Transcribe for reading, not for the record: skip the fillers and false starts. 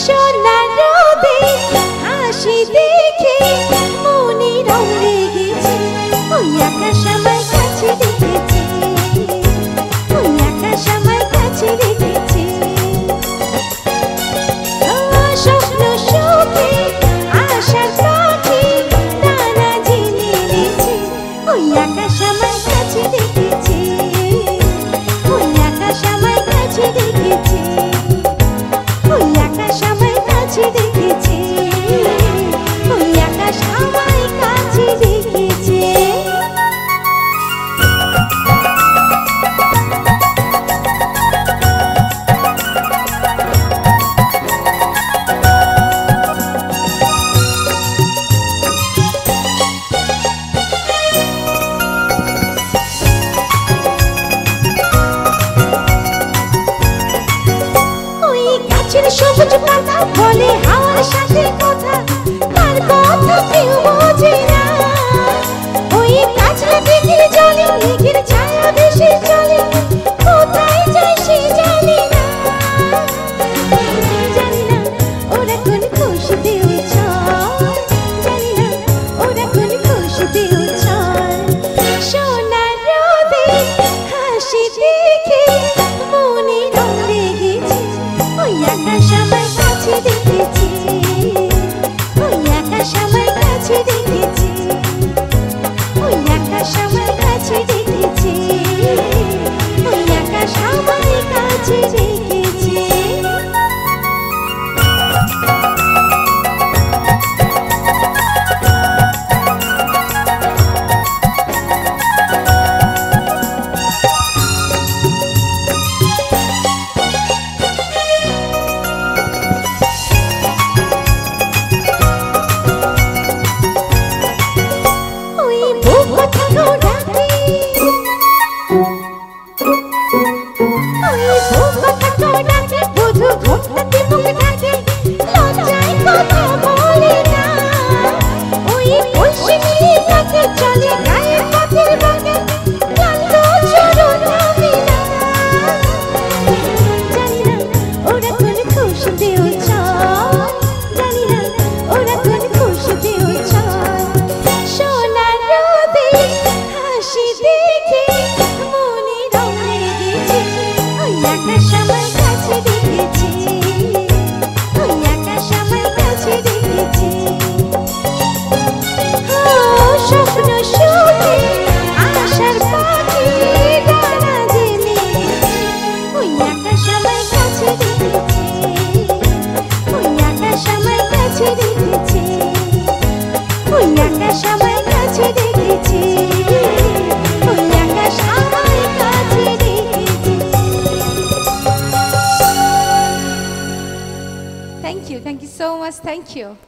সোনা রোদে হাসি দেখে মনে রং লেগেছে, ওই আকাশ আমার কাছে রেখেছে, ওই আকাশ আমার কাছে রেখেছে। স্বপ্ন সুখে আশার পাখি ডানা জেনে নিয়েছে, ওই আকাশ আমার কাছে রেখেছে, ওই আকাশ আমার কাছে রেখেছে, ওই আকাশ আমার কাছে রেখেছে, ওই আকাশ আমার কাছে রেখেছে। সবুজ পাতা বলে হাওয়ার সাথে কথা, তার কথা কেউ বোঝে না। ওই কাঁচরা দিঘির জলে মেঘের ছায়া ভেসে চলে, কোথায় যায় সে জানে না। জানি না ওরা কোন খুশিতে উছল, জানি না ওরা কোন খুশিতে উছল। সোনা রোদে হাসি দেখে মনে রং লেগেছে, ওই আকাশ আমার কাছে রেখেছে, ওই আকাশ আমার কাছে রেখেছে, ওই আকাশ আমার কাছে রেখেছে, ওই আকাশ আমার কাছে রেখেছে। Thank you so much. Thank you.